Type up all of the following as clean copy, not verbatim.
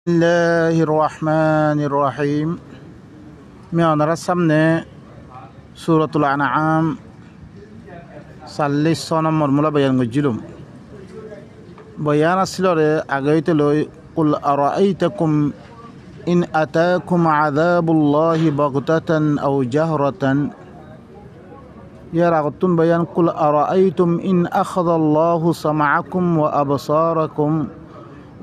বিসমিল্লাহির রহমানির রহিম। আমি আপনার সামনে সূরাতুল আনআম ৪০ নম্বর মূলা বয়ান করছিলাম। বয়ান আসছিল আগেইতে লই কুল আরাআইতাকুম ইন আতাকুম আযাবুল্লাহি বাগতাতান আও জাহরাতান। ইয়ার আগতুন বয়ান কুল আরাআইতুম ইন আখাযাল্লাহু সামআকুম ওয়া আবসারাকুম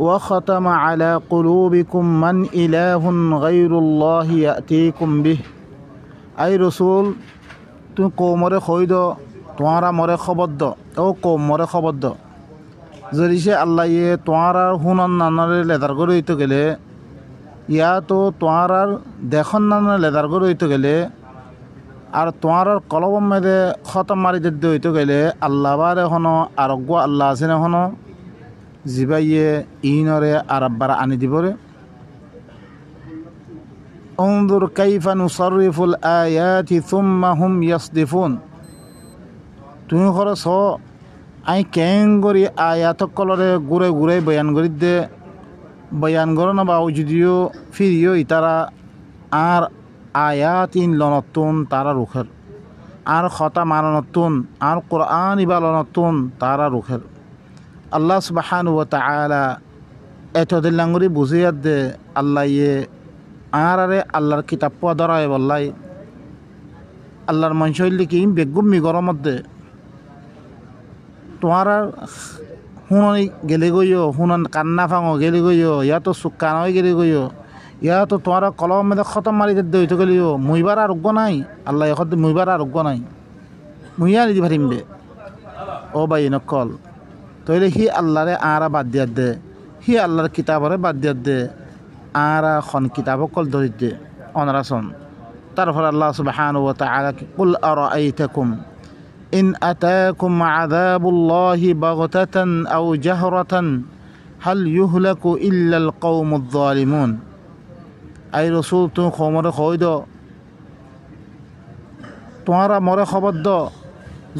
وختم على قلوبكم من إله غير الله يأتيكم به। আই রসুল, তুমি কৌমরে খৈদ তোমারা মরে খবর দ ও কৌম মরে খবর দ। যদি সে আল্লাহ ইয়ে তোমার হুনন নানারে লেদার করে হইতে গেলে, ইয়া তো তোমার দেখন নানারে লেদার করে হইতে গেলে, আর তোমার কলব মেদে খতম মারি দিতে হইতে গেলে আল্লাহ বার এখনো আরোগ্য আল্লাহ আছেন এখনো জিবাইয়ে ইনরে আরব্বারা আনি দিবরে। উনজুর কাইফা নুসাররিফুল আয়াতি সুম্মা হুম ইয়াসদিফুন। তুমি খরচ আই কেং করি আয়াত কলরে ঘুরে ঘুরে বয়ান করি দে বয়ান করো না বা যদিও ফিরিও ইতারা আর আয়াত ইন লনতুন তারা রুখের, আর খতা মানতুন আর কোরআন ইবা লনতুন তারা রুখের। আল্লাহ সুবহানাহু ওয়া তাআলা এতদিন লাঙ্গুরি বুঝিয়াত দে আল্লাহ ইয়ে আরে আল্লাহর কিতাব পড়া ধরায় বললাই আল্লাহর মঞ্চ হইলে কি বেগুমি গরমত দে তোমার হুননি গেলে গইও, হুনন কান্না ফাঙো গেলে গইও, ইয়া তো সুকান হয়ে গেলে গইও, ইয়া তো তোমার কলম মেদে খতম মারি দে হইতে গেলিও মুইবার আরোগ্য নাই। আল্লাহ এখন মুইবার আরোগ্য নাই, মুইয়া নিদি পারিম দে ও বাই নকল। তইলে হি আল্লাহরে আরা বাদ দিয়াত দে, হি আল্লাহর কিতাবরে বাদ দিয়াত দে, আরা খন কিতাব কল ধরি দে অনারাসন। তারপর আল্লাহ সুবহানাহু ওয়া তাআলা কুল আরাআইতাকুম ইন আতাকুম আযাবুল্লাহি বাগতাতান আও জাহরাতান হাল ইউহলাকু ইল্লাল কওমুয যালিমুন। আই রাসূল, তুমি খবরে কই দ তোমারা মরে খবর দ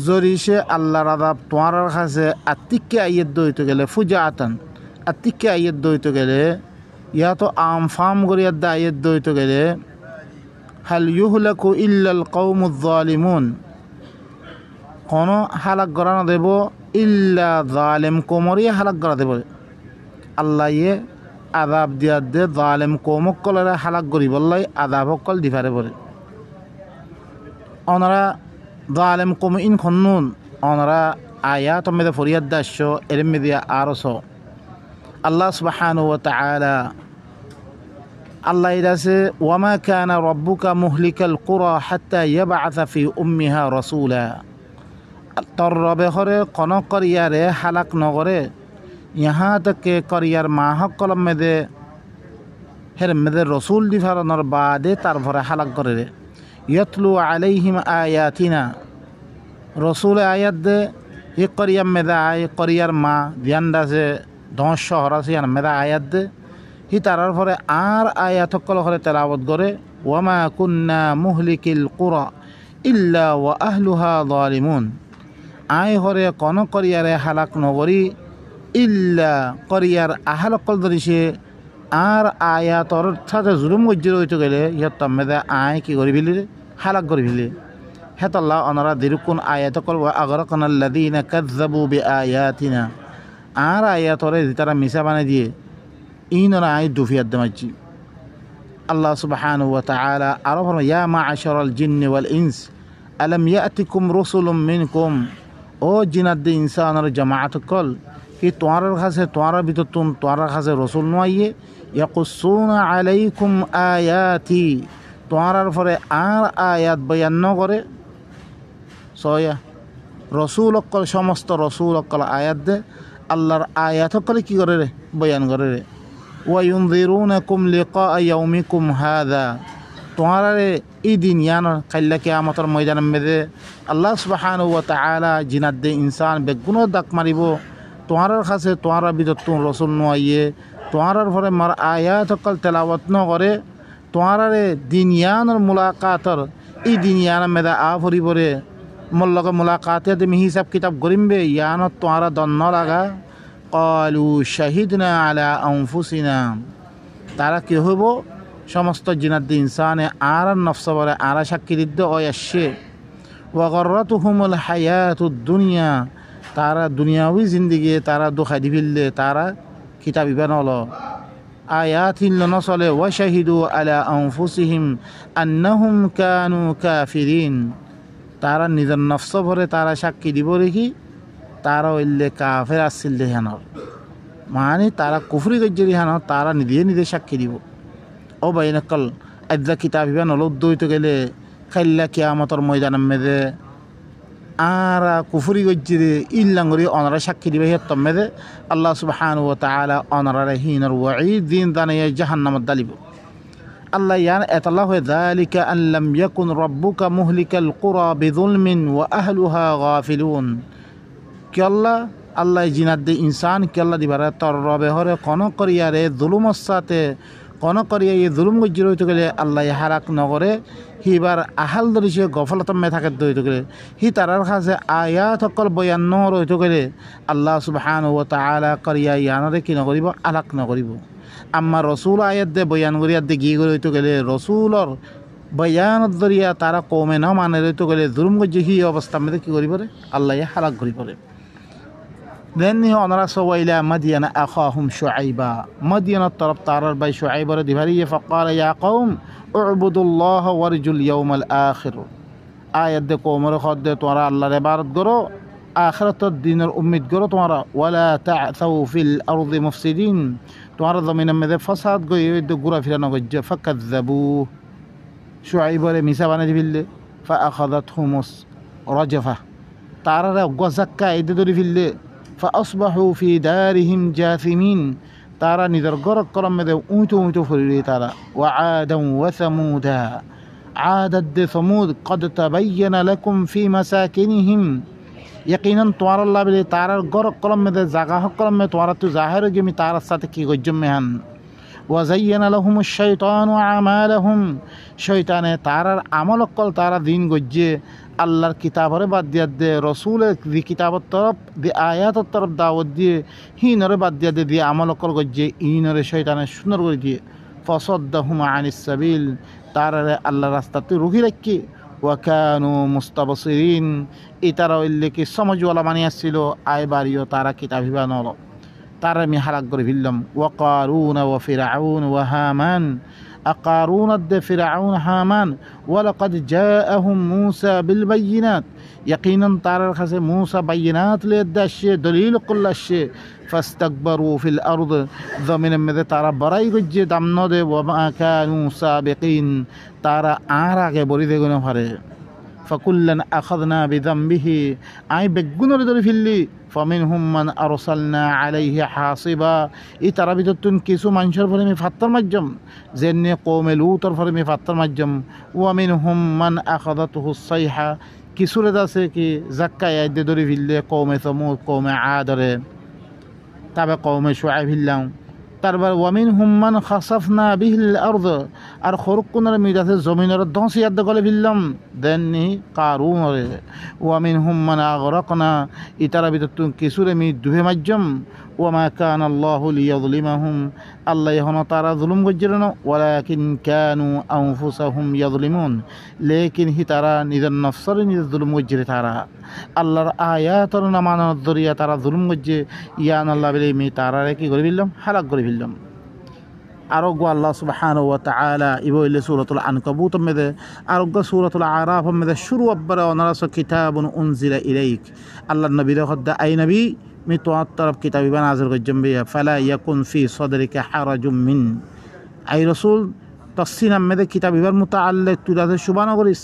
যদি সে আল্লাহর আযাব তোমার কাছে আত্মিককে আইয়ত দইতে গেলে ফুজাআতান আত্মিককে আইয়ত দইতে গেলে, ইয়া তো আম ফাম গরিয়াত দা আইয়ত দইতে গেলে হাল ইউহলাকু ইল্লাল কওমুয যালিমুন। কোন হালাক করা না দেব ইল্লা জালেম কোমরি হালাক করা দেব। আল্লাহ ইয়ে আযাব দিয়া দে জালেম কোমক কলরে হালাক করি বললাই আযাব কল দিফারে পড়ে। ওনারা জালেম কম ইন খন্নুন ওনারা আয়াত মেদে ফরিয়াদ দাস্য এর মেদিয়া আরস। আল্লাহ সুবহানাহু ওয়া তাআলা আল্লাহ ইদাসে ওয়ামা কানা রাব্বুকা মুহলিকাল কুরা হাত্তা ইয়াবআসা ফি উম্মিহা রাসূলা। তোর রবে হরে কোন করিয়ারে হালাক নগরে ইহা তকে করিয়ার মাহক কলম মেদে হের মেদে রসুল দিফারনর বাদে তারপরে হালাক করে রে। ইয়াতলু আলাইহিম আয়াতিনা, রসুল আয়াত দে হি করিয়ার মেদা আয় করিয়ার মা ধ্যানদাসে 10 শহর আছে ইয়ার মেদা আয়াত দে হি তারার পরে আর আয়াত সকল করে তেলাওয়াত করে। ওয়ামা কুন্না মুহলিকিল কুরা ইল্লা ওয়া আহলুহা যালিমুন। আয় হরে কোন করিয়ারে হালাক নগরী ইল্লা করিয়ার আহাল কল ধরিছে আর আয়াতর সাথে জুলুম গজ্জির হইতে গেলে ইহত মেদা আয় কি করি ফেলি হালাক করে ফেলি। হেতাল্লাহ অনারা দিরুকুন আয়াত কল আগরাকানাল্লাযীনা কাযযাবু বিআয়াতিনা। আর আয়াতরে তারা মিছা বানাই দিয়ে ইনরা আয় দুফিয়াত দেমাচ্ছি। আল্লাহ সুবহানাহু ওয়া তাআলা আরো ফরমান ইয়া মা'আশারাল জিন্নি ওয়াল ইনস আলাম ইয়াতিকুম রাসূলুম মিনকুম। ও জিনাত ইনসানের জামাআত কল কি তোমার কাছে তোমার ভিতর তোমার কাছে রসুল নয় ইয়াকুসুনা আলাইকুম আয়াতি তোমার পরে আর আয়াত বয়ান করে সয়া রসুল অকল সমস্ত রসুল অকল আয়াত দে আল্লাহর আয়াত অকলে কি করে রে বয়ান করে রে। ওয়ায়ুনযিরুনাকুম লিকা ইয়াউমিকুম হাযা, তোমার এই দিন ইয়ান কাল্লা কিয়ামতের ময়দান মেদে আল্লাহ সুবহানাহু ওয়া তাআলা জিনাত দে ইনসান বেগুনো দাক মারিব তোমার কাছে তোমার ভিতর তুমি রসুল নয় তোমার পরে মার আয়াত অকল তেলাওয়াত ন করে তোমার দিন ইয়ানোর মুলাকাতর এই দিন ইয়ান মেদা আ ফুরিবরে মোর লগে মুলাকাতে তুমি হিসাব কিতাব করিমবে ইয়ানত তোমার দন্ন লাগা ক্বালু শাহিদনা আলা আনফুসিনা তারা কি হইব সমস্ত জিনাত ইনসানে আর নফস বলে আর সাক্ষী দিদ্দ অয়াসে ওয়াগররাতুহুমুল হায়াতুদ দুনিয়া তারা দুনিয়াবি জিন্দিগি তারা দুখাই দি ফেললে তারা কিতাব ইবান হলো আয়াতিন নসলে ওয়া শাহিদু আলা আনফুসিহিম আন্নাহুম কানু কাফিরিন তারা নিজের নফস ভরে তারা সাক্ষী দিব রেখি তারা হইলে কাফের আসছিল হেনর মানে তারা কুফরি গজ্জরি হেনর তারা নিজে নিজে সাক্ষী দিব ও বাইনকল আজ্জা কিতাব ইবান হলো উদ্দইত গেলে খাইল্লা কিয়ামতর ময়দানের মেদে আর কুফরি গজ্জিরে ইল্লাঙ্গরি অনরা সাক্ষী দিবে হেত্তম মেদে আল্লাহ সুবহানাহু ওয়া তাআলা অনরা হিনার ওয়াঈদ দিন দানিয়া জাহান্নামত দালিব আল্লাহ ইয়ান এতাল্লাহ হয়ে যালিকা আন লাম ইয়াকুন রাব্বুকা মুহলিকাল কুরা বিযুলমিন ওয়া আহলুহা গাফিলুন কি আল্লাহ জিনাত দে ইনসান কি আল্লাহ দিবারে তর রবে হরে কোন করিয়ারে জুলুমর সাথে কোন করিয়া এই জুলুম গজ্জির হইতে গেলে আল্লাহ হারাক নগরে হিবার আহাল ধরিছে গফলতমে থাকে দইতে গেলে হি তারার কাছে আয়াত সকল বয়ান নহর হইতে গেলে আল্লাহ সুবহানাহু ওয়া তাআলা করিয়া ইয়ানরে কি নকরিব আলাক নকরিব আম্মা রসুল আয়াত দে বয়ান করিয়া দে গিয়ে করে হইতে গেলে রসুলর বয়ানত দরিয়া তারা কমে না মানে হইতে গেলে জুলুম গজ্জি হি অবস্থা মধ্যে কি করি পরে আল্লাহ হালাক করি পরে দেননি অনারা সওয়াইলা মাদিয়ানা আখাহুম শুআইবা মাদিয়ানার তরফ তারার বাই শুআইবার দিভারিয়ে ফাকাল ইয়া কওম উবুদুল্লাহ ওয়ারজুল ইয়াউমাল আখির আয়াত দে কওমর খদ দে তোরা আল্লাহর ইবাদত করো আখিরাতের দিনের উম্মিদ করো তোরা ওয়ালা তা'সাউ ফিল আরদি মুফসিদিন তোরা জমিনের মধ্যে ফাসাদ গয়ে ঘুরা ফিরানো গজ্জে ফাকাযযাবু শুআইবরে মিসা বানাই দিলে ফাআখাযাতহুমুস রাজফা তারারা গজাক্কা এদে ধরে ফিললে فأصبحوا في دارهم جاثمين تارا نذر قرق قرم مذا أوتو فريري تارا وعادا وثمودا عادت ثمود قد تبين لكم في مساكنهم يقينا توار الله بلي تارا قرق قرم مذا زاقه قرم مذا توارا تزاهر جمي تارا ساتكي جمهن وزين لهم الشيطان أعمالهم شيطان تارا عمل قل تارا دين গজ্জে আল্লাহর কিতাবরে বাদ দিয়া দে রসুলের দি কিতাবর তরফ দি আয়াতর তরফ দাওয়াত দিয়ে হিনরে বাদ দিয়া দিয়ে আমল কল গজ্জে ইনরে শয়তানে সুন্দর করে দিয়ে ফসদ্দাহুম আনিস সাবিল তারারে আল্লাহর রাস্তাতে রুখি রাখি ওয়াকানু মুস্তাবসিরিন ইতারা হইলে কি সমঝওয়ালা মানি আসছিল আয় বাড়িও তারা কিতাবিবা নল তারা আমি হালাক করে ফেললাম ওয়াকারুন ওয়া ফিরআউন ওয়া হামান أقارون الد فرعون هامان ولقد جاءهم موسى بالبينات يقينا ترى خس موسى بينات للدش دليل كل شيء فاستكبروا في الأرض ضمن مذ ترى براي رج دمنود وما كانوا سابقين ترى آراك بريد غنفره فكلا أخذنا بذنبه أي بجنور دل في اللي فمنهم من أرسلنا عليه حاصبا إترى بتتون كيسو منشر فرمي فتر مجم زين قوم لوتر فرمي فتر مجم ومنهم من أخذته الصيحة كيسو لداسه كي زكا يد دل في اللي قوم ثمود قوم عادر تابع قوم شعيب الله তারপর ওয়ামিনহুম মান খাসাফনা বিহিল আরদ আর খরকুনের মিদাতে জমিনের ধ্বংস ইয়াদ গলে ফিল্লাম দেননি কারুন রে ওয়ামিনহুম মান আগরাকনা ইতারা বিতু কিসুরে মি দুহে মাজ্জম ওয়ামা কান আল্লাহু লিয়াযলিমাহুম আল্লাহ হন তারা জুলুম গজ্জরন ওয়ালাকিন কানু আনফুসাহুম ইয়াযলিমুন লেকিন হি তারা নিজের নফসরে নিজের জুলুম গজ্জরে তারা আল্লাহর আয়াতর না মানানোর দরিয়া তারা জুলুম গজ্জে ইয়ান আল্লাহ বলে মি তারারে কি করে ফেললাম হালাক করে ফেললাম আরোগ্য আল্লাহ সুবহানাহু ওয়া তাআলা ইবইলে সূরাতুল আনকাবুত মেদে আরোগ্য সূরাতুল আরাফ মেদে শুরু আব্বারা ওনারাস কিতাবুন উনজিলা ইলাইক আল্লাহ নবীর খদ্দা আই নবী মি তোয়ার তরফ কিতাবি নাযিল গজ্জম বিয়া ফালা ইয়াকুন ফি সদরিকা হারাজুম মিন আই রাসূল তসসিনা মেদে কিতাবিবার মুতাআল্লিক তুলাতে সুবহান করিস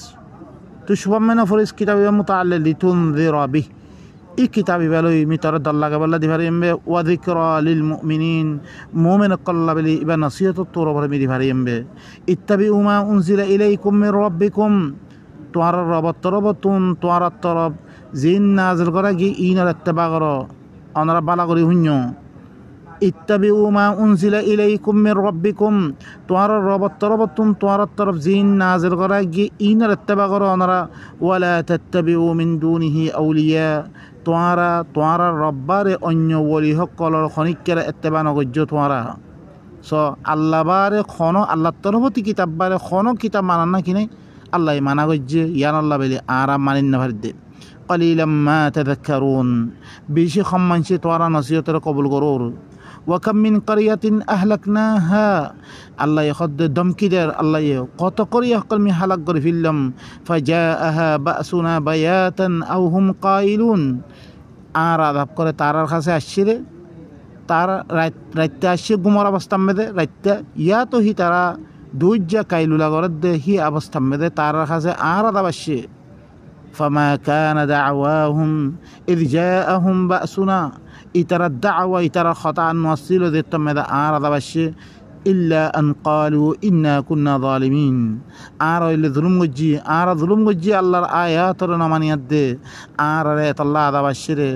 তু সুবহান মেনা ফরিস কিতাবিবার মুতাআল্লিক লিতুনযিরা বিহি এই কিতাবি বেলই মিতর দল্লাগে বল্লা দিভারি এমবে ওয়া যিকরা লিল মুমিনিন মুমিন কল্লা বলি ইবা নসিহত তোর উপরে মি দিভারি এমবে ইত্তাবিউ মা উনজিলা ইলাইকুম মির রাব্বিকুম তোয়ার রব তরবতুন তোয়ার তরব জিন নাযিল করা গি ইনার ইত্তেবা করো অনরা বালা করি হুন্য ইত্তাবিউ মা উনজিলা ইলাইকুম মির রাব্বিকুম তোয়ার রব তরবতুন তোয়ার তরব জিন নাযিল করা গি ইনার ইত্তেবা করো অনরা ওয়ালা তাত্তাবিউ মিন দুনিহি আউলিয়া তোয়ারা রব্বারে অন্য ওলি সকলের খনিকের এত্তেবা নগজ্য তোয়ারা সো আল্লাহ বারে খন আল্লাহ তরফতি কিতাব বারে খন কিতাব মানান না কিনে আল্লাহ মানা গজ্জে ইয়ান আল্লাহ বেলে আরাম মানিন না ভারিদে কলিলাম মা তাযাক্কারুন বেশি সম্মানসে তোরা নসিহতের কবুল করোর ওয়াকাম মিন কারিয়াতিন আহলাকনাহা আল্লাহ খদ্দ দমকিদের আল্লাহ কত করিয়া কলমি হালাক করে ফেললাম ফাজাআহা বাসুনা বায়াতান আও হুম কাইলুন আর আদাব করে তারার কাছে আসছে রে তার রাইতে আসছে গুমর অবস্থা মেদে রাইতে ইয়া তো হি তারা দুইজা কাইলুলা করে দে হি অবস্থা মেদে তারার কাছে আর আদাব আসছে ফামা কানা দাওয়াহুম ইয জাআহুম বাসুনা ইতারা দাওয়া ইতারা খতা নসিল দিত মেদে আর আদাব আসছে ইল্লা আন ক্বালু ইন্না কুন্না যালিমিন আর হইলে জুলুম গজ্জি আল্লাহর আয়াতর নামানিয়াত দে আর রে আল্লাহ আদাবাশিরে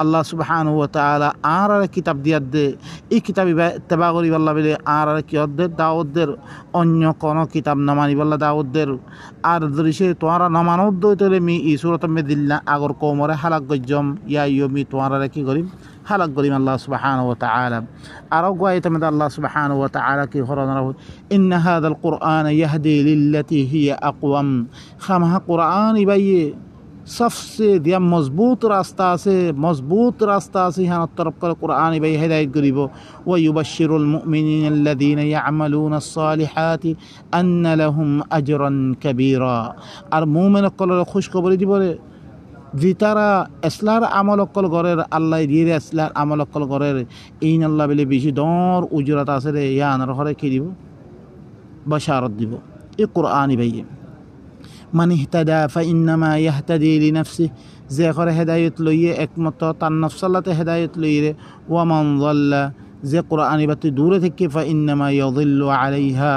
আল্লাহ সুবহানাহু ওয়া তাআলা আর কিতাব দিয়াত দে এই কিতাব ইত্তেবা করি আল্লাহ বলে আর কিয়ত দে দাউদদের অন্য কোন কিতাব নামানি আল্লাহ দাউদদের আর দরিসে তোরা নামানত দইতলে মি ই সূরাত মে দিল্লা আগর কওমরে হালাক গজ্জম ইয়া ইয়মি তোরা কি করিম হালাক করিম আল্লাহ সুবহানাহু ওয়া তাআলা আর গোয়াইতে মে আল্লাহ সুবহানাহু ওয়া তাআলা কি হরনা ইন্না হাযাল কুরআন ইয়াহদি লিল্লাতি হিয়া আকওয়াম খামহা কুরআন ইবাইয়ে सबसे दिया मजबूत रास्ता से यहाँ तरफ कर कुरान भाई हिदायत गरीब व युबश्शिरुल मुमिनीन अल्लज़ीना यअमलूना अस्सालिहाति अन्न लहुम अजरन कबीरा और मुमिन कल खुशखबरी दी बोले जितारा इस्लार আমল অকল গরের আল্লাহ দিয়ে ইসলার আমল অকল গরের ইন আল্লাহ বলে বেশি দর উজরাত আছে রে ইয়া আনার ঘরে কি দিব বাশারত দিব এই কুরআনই ভাই মান ইহতাদা ফাইন্নামা ইয়াহতাদি লিনাফসি যে করে হেদায়ত লইয়ে একমত তার নফসালাতে হেদায়ত লইয়ে ওয়া মান যাল্লা যে কোরআন বাতি দূরে থেকে ফাইন্নামা ইয়াযিল্লু আলাইহা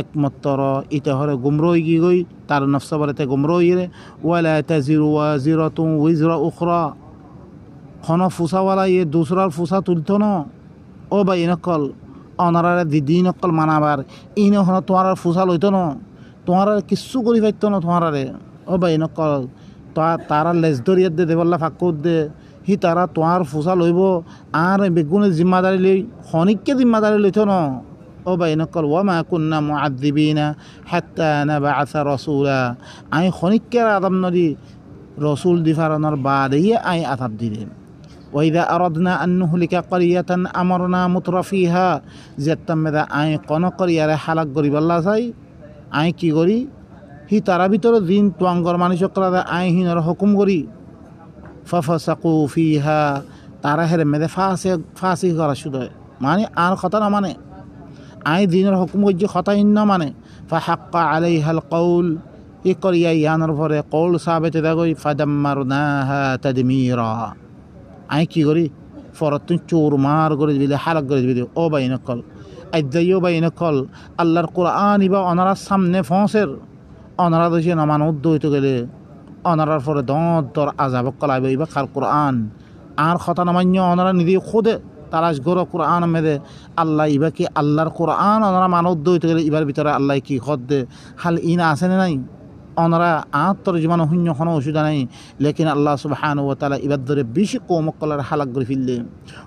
একমতর ইতে হরে গুমরোই গই তার নফসাবারেতে গুমরোই রে ওয়ালা তাজিরু ওয়াজিরাতুন উজরা উখরা খন ফুসাওয়ালা ইয়ে দুসরার ফুসা তুলতো না ও বা ইনকল অনারারে দিদিন অকল মানাবার ইনে হন তোমার ফুসা লইতো না তোমার কিচ্ছু করি পাইতো না তোমারে ও ভাই নকল তারা লেজ দরিয়াত দে দেবল্লা ফাঁকুর দে হি তারা তোমার ফুসা লইব আর বেগুনের জিম্মাদারি লই খনিককে জিম্মাদারি লইতো না ও ভাই নকল ওয়া মা কুন্না মুআযযিবিনা হাত্তা নাবআসা রাসূলা আই খনিককে আযাব নদি রাসূল দিফারানোর বাদে আই আযাব দিলেন ওয়াইদা আরাদনা আন নুহলিকা ক্বরিয়াতান আমারনা মুতরাফিহা যেতামেদা আই কোন ক্বরিয়ারে হালাক করি বল্লা চাই আই কি করি হি তারা ভিতরে দিন তোয়াঙ্গর মানুষ করা আই হিনর হুকুম করি ফাফাসাকু ফিহা তারা হেরে মেদে ফাঁসি করা শুধু মানে আর কথা না মানে আই দিনের হুকুম করছি কথা না মানে ফাহাক্কা আলাইহাল কৌল ই করিয়া ইয়ানোর ভরে কৌল সাবেতে দেখই ফাদাম্মারনাহা তাদমীরা আই কি করি ফরত তুই চোর মার করে দিবি হালাক করে দিবি ও বাই নকল আইদাইও বাই নকল আল্লাহর কোরআন ইবা অনারার সামনে ফসের অনারা দেশে নামান উদ্যত গেলে অনারার পরে দর আজাব কলাইব ইবা খাল কোরআন আর কথা নামান্য অনারা নিজে খোদে তালাশ গর কোরআন মেদে আল্লাহ ইবা কি আল্লাহর কোরআন অনারা মান উদ্যত গেলে ইবার ভিতরে আল্লাহ কি খদ দে হাল ইনা আছে নাই অনারা আত্মর জীবন শূন্য কোনো অসুবিধা নাই লেকিন আল্লাহ সুবহানাহু ওয়া তাআলা ইবার ধরে বেশি কৌমকলার হালাক করে ফেললে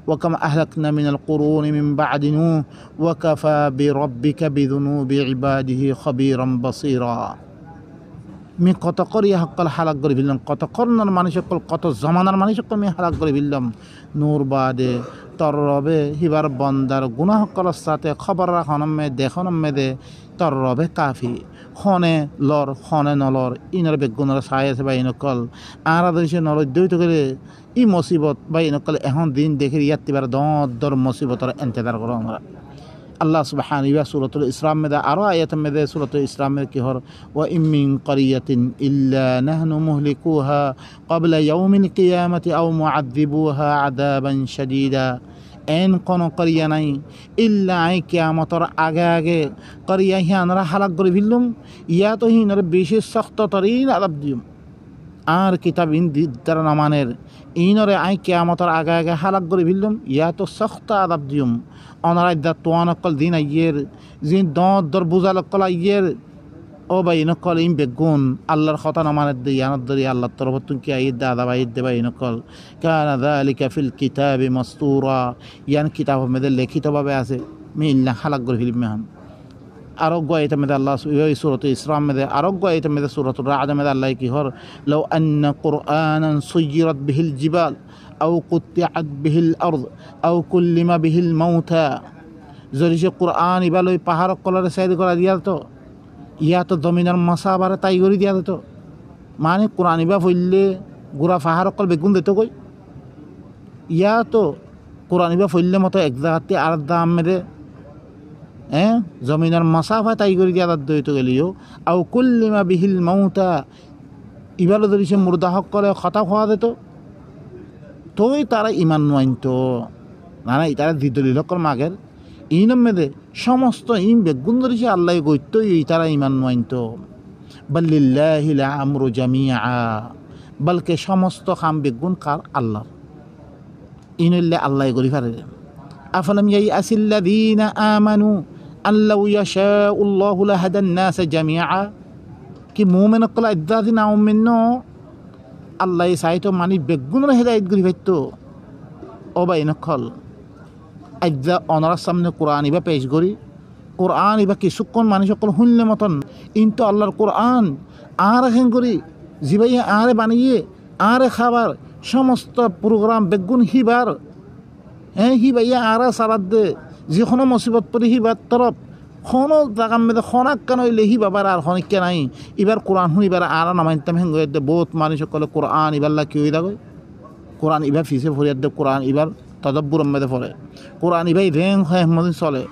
ওয়াকাম আহলাকনা মিনাল কুরুনি মিন বা'দি নূহ ওয়া কাফা বিরাব্বিকা বিযুনুবি ইবাদিহি খাবীরান বাসীরা মি কত করিয়া সকল হালাক করে ফেললাম কত কর্ণর মানুষ সকল কত জমানার মানুষ সকল আমি হালাক করে ফেললাম নূর বাদে তর রবে হিবার বন্দার গুনাহ সকলের সাথে খবর রাখনমে দেখনমে দে তর রবে কাফি খনে লর খনে নলর ইনার বেগুনের চাই আছে বা ইনকল আর আদর্শে নলদ্যইত করে ই মুসিবত বা ইনকল এখন দিন দেখে ইয়াতিবার দর মুসিবতর ইন্তজার করো আমরা আল্লাহ সুবহানাহু ওয়া সূরাতুল ইসরা মেদে আরো আয়াত মেদে সূরাতুল ইসরা মে কি হর ওয়া ইমিন ক্বরিয়াতিন ইল্লা নাহনু মুহলিকুহা ক্বাবলা ইয়াউমিল কিয়ামাতি আও মুআযযিবুহা আযাবান শাদীদা এন কোন করিয়া নাই ইল্লা আই কিয়ামতর আগে করিয়া হিয়ানরা হালাক করে ফেললুম ইয়া তো হিনর বেশি সখ্ত তরিন আযাব দিম আর কিতাব ইন দ্বারা নামানের ইনরে আই কিয়ামতর আগে হালাক করে ফেললুম ইয়া তো সখ্ত আযাব দিম অনারাই দা তোয়ান অকল দিন আইয়ের জিন দর বুঝাল অকল আইয়ের ও ভাই নকল ইম বেগুন আল্লাহর কথা নামানের দে ইয়ানত দরি আল্লাহর তরফ তুমি কি আইদ দা আদাব আইদ দে ভাই নকল কানা যালিকা ফিল কিতাবি মাসতুরা ইয়ান কিতাব মেদে লিখিতভাবে আছে মি ইল্লা খালাক গর ফিলিম মেহান আরোগ্য এটা মেদে আল্লাহ সুরত ইসলাম মেদে আরোগ্য এটা মেদে সুরতুর রাজা মেদে আল্লাহ কি হর লাউ আন্না কুরআনান সুয়িরাত বিহিল জিবাল আও কুত্তিআত বিহিল আরদ আও কুল্লিমা বিহিল মাউতা যদি সে কোরআন ইবাল ওই পাহাড় কলারে সাইড করা দিয়া তো ইয়া তো জমিনের মশা বারে তাই করে দিয়া দিত মানে কোরআন ইবা ফইললে গুড়া পাহাড় কল বেগুন দিত কই ইয়া তো কোরআন ইবা ফইললে মতো এক জায়গাতে আর দাম মেরে জমিনের মশাফা তাই করে দিয়া দইত গেলিও আও কুল্লিমা বিহিল মাউতা ইবালো যদি সে মুর্দা হক করে কথা খোয়া দিত তোই তারা ইমান নোয়াইনত না না তারা দিদলিল কর মাগের ইনম মেদে সমস্ত ইম বেগুন ধরে সে আল্লাহ গইত তারা ইমান নোয়াইনত বাল্লিল্লাহিল আমরু জামিআ বলকে সমস্ত খাম বেগুন কার আল্লাহ ইনল্লে আল্লাহ গরি ফারে আফলাম ইয়াইআসিল্লাযীনা আমানু আল্লাউ ইয়াশাউল্লাহু লাহাদান নাস জামিআ কি মুমিন কল ইদ্দাদি না উমিন আল্লাহ সাইতো মানি বেগুনের হেদায়েত গরি ফাইতো ও বাইন খল আজ্জা অনার সামনে কোরআন ইবা পেশ করি কোরআন ইবা কিছুক্ষণ মানুষ সকল শুনলে মতন ইনতো আল্লাহর কোরআন আর এখন করি জিবাই আরে বানিয়ে আরে খাবার সমস্ত প্রোগ্রাম বেগুন হিবার হিবাইয়া আরা সারাদ দে যে কোনো মুসিবত পরে হিবার তরফ কোনো জায়গা মেয়েদের খনাক কেন হইলে হি বাবার আর খনিককে নাই এবার কোরআন শুনিবার আর নামাইতাম হেঙ্গ বহুত মানুষ সকলে কোরআন ইবাল্লা কি হয়ে থাকো কোরআন ইবার ফিসে ফরিয়াদ দে কোরআন ইবার তদব্বুর মেদে পড়ে কোরআন ইবাই রেং হয় মদিন চলে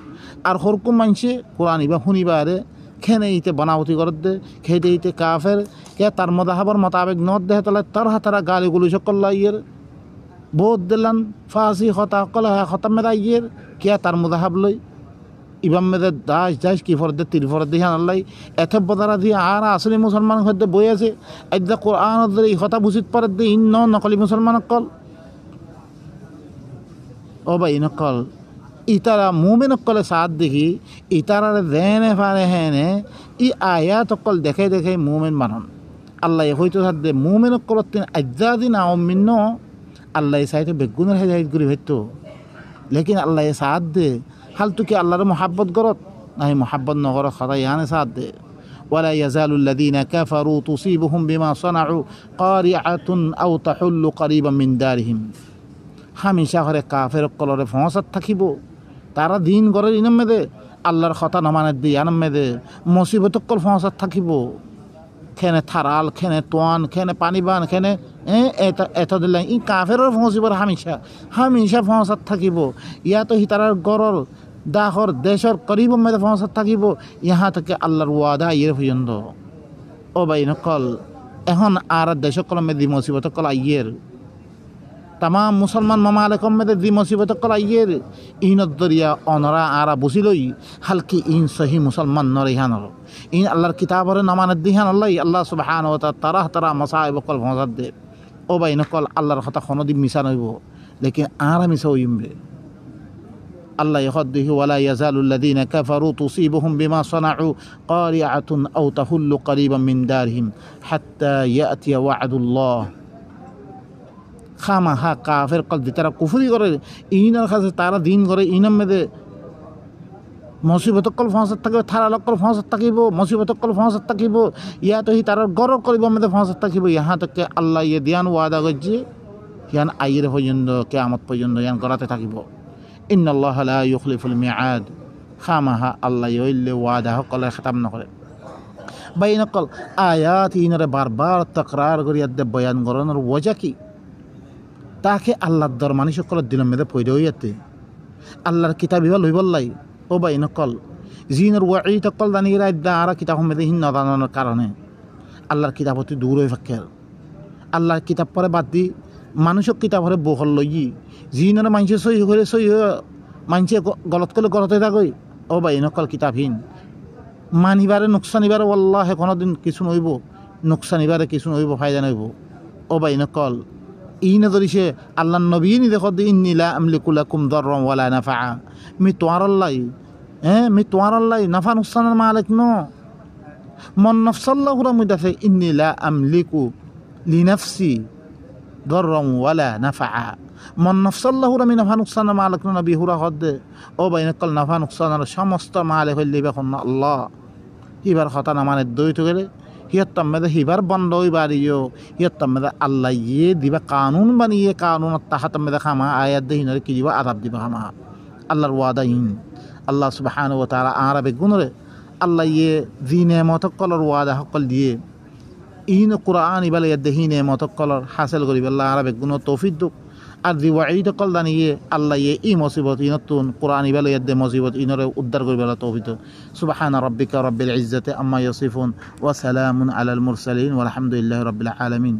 আর হরকুম মানুষে কোরআন ইবা শুনিবারে খেনে ইতে বানাবতি করে দে খেতে ইতে কাফের কে তার মদাহাবর মোতাবেক নদ দেহে তাহলে তার হাতারা গালিগুলো সকল ইয়ের বহুত দিলান ফাঁসি হতা কলা হতাম মেদা ইয়ের কে তার মদাহাব লই ইবাম মেদে দাস দাস কি ফরদে তীর ফরদে হান আল্লাহ এত বদারা দিয়ে আর আসলে মুসলমান হতে বই আছে একদা কোরআন এই হতা বুঝিত পারে দে ইন নকলি মুসলমান কল ও ভাই নকল ইতারা মুমিন কলে সাথ দেখি ইতারার দেনে ফারে হেনে ই আয়াত কল দেখে দেখে মুমিন মানন আল্লাহ হয়তো সাথ দে মুমিন কল তিন আজ্জাদিন আমিন্ন আল্লাহ সাইতে বেগুনের হেদায়েত করি হয়তো লেকিন আল্লাহ সাথ দে হাল তুকি আল্লাহর মোহাব্বত করত নাই মোহাব্বত নগর সদাই আনে সাথ দে ولا يزال الذين كفروا تصيبهم بما صنعوا قارعة أو تحل قريبا من دارهم হামেশা ঘরে কাফের কলরে ফসাদ থাকিব তারা দিন গড়ের ইনাম মেদে আল্লাহর কথা নমানের দিয়ে আনাম মেদে মুসিবত কল ফসাদ থাকিব খেনে থারাল খেনে তোয়ান খেনে পানিবান খেনে এত দিলে ই কাফেরও ফসিবর হামেশা হামেশা ফসাদ থাকিব ইয়াতো হিতারার গড়র দাহর দেশর করিব মেদে ফসাদ থাকিব ইহা থেকে আল্লাহর ওয়াদা ইয়ের পর্যন্ত ও ভাই নকল এখন আর দেশ কল মেদি মুসিবত কল আইয়ের তামাম মুসলমান মামালেকম মেদে দি মুসিবত কল আইয়ের ইনত দরিয়া অনরা আরা বুঝিলই হালকি ইন সহি মুসলমান নর ইহানর ইন আল্লাহর কিতাবরে নমানের দিহান আল্লাহ আল্লাহ সুবহানাহু ওয়া তাআলা তারা মাসাইব কল ফসাদ দে ও ভাই নকল আল্লাহর কথা কোনদিন মিছা নইব লেকিন আর মিছা হইবে আল্লাহ ইখদিহি ওয়ালা ইয়াজালুল্লাযীনা কাফারু তুসিবুহুম বিমা সানাউ কারিআতুন আও তাহুল্লু করিবাম মিন দারহিম হাত্তা ইয়াতিয়া ওয়া'দুল্লাহ খামা হা কাফের কল দি তারা কুফরি করে ইনার কাছে তারা দিন করে ইনাম মেদে মুসিবত কল ফসাদ থাকিব থারা লকল ফসাদ থাকিব মুসিবত কল ফসাদ থাকিব ইয়াতো হি তারার গর করিব মেদে ফসাদ থাকিব ইহা থেকে আল্লাহ ইয়ে দিয়ান ওয়াদা করছে ইয়ান আইয়ের পর্যন্ত কিয়ামত পর্যন্ত ইয়ান করাতে থাকিব ইন্নাল্লাহ লা ইউখলিফুল মিআদ খামাহা আল্লাহ ইল্লে ওয়াদা কল খতম নকরে বাইন কল আয়াত ইনরে বারবার তাকরার করি আদ বয়ান করানোর ওয়াজা কি তাকে আল্লাহর দর মানুষ সকলের দিনের মেদে পড়ে হইয়াতে আল্লাহর কিতাব ইবা লইবল্লাই ও বাই নকল জিনের ওয়াই তকল দানি রাইদা আর কিতাব মেদে হিন নদানোর কারণে আল্লাহর কিতাব অতি দূর হয়ে ফাঁকের আল্লাহর কিতাব পরে বাদ দি মানুষক কিতাব হরে বহল লই জিনের মানুষে সই হলে সই মানুষে গলত করলে গলত হয়ে থাকই ও বাই নকল কিতাবহীন মানিবারে নোকসানিবারে আল্লাহে কোনোদিন কিছু নইব নোকসানিবারে কিছু নইব ফায়দা নইব ও বাই নকল ইনে ধরিছে আল্লাহ নবী নি দেখো ইন্নী লা আমলিকু লাকুম দাররান ওয়ালা নাফা মি তোমার আল্লাহ মি তোমার আল্লাহ নাফা নুকসানের মালিক ন মন নফসাল্লাহু রামিদাছে ইন্নী লা আমলিকু লিনাফসি দাররান ওয়ালা নাফা মন নফসাল্লাহুর আমি নাফা নুকসান মালিক নবী হুরা হদ্দে ও বাইনকল নাফা নুকসানের সমস্ত মালিক হইলে বেখন আল্লাহ হিবার কথা নামানে দই তো গেলে হিয়ত তাম্মেদে হিবার বন্ধ হইবারিও হিয়ত তাম্মেদে আল্লাহ ইয়ে দিবা কানুন বানিয়ে কানুন তাহা তাম্মেদে খামা আয়াত দে হিনরে কি দিবা আদাব দিবা খামা আল্লাহর ওয়াদা ইন আল্লাহ সুবহানাহু ওয়া তাআলা আরাবে গুনরে আল্লাহ ইয়ে জি নেমতকলর ওয়াদা সকল দিয়ে ইন কুরআন ইবালে ইয়াদে হি নেমতকলর হাসিল করিবে আল্লাহ আরাবে গুন তৌফিক দুক আর দি ওয়াঈদ কল দানিয়ে আল্লাহ ইয়ে ই মুসিবত ইনতুন কুরআন ইবালে ইয়াদে মুসিবত ইনরে উদ্ধার করিবে আল্লাহ তৌফিক সুবহানা রাব্বিকা রাব্বিল ইজ্জাতি আম্মা ইয়াসিফুন ওয়া সালামুন আলাল মুরসালিন ওয়া আলহামদুলিল্লাহি রাব্বিল আলামিন।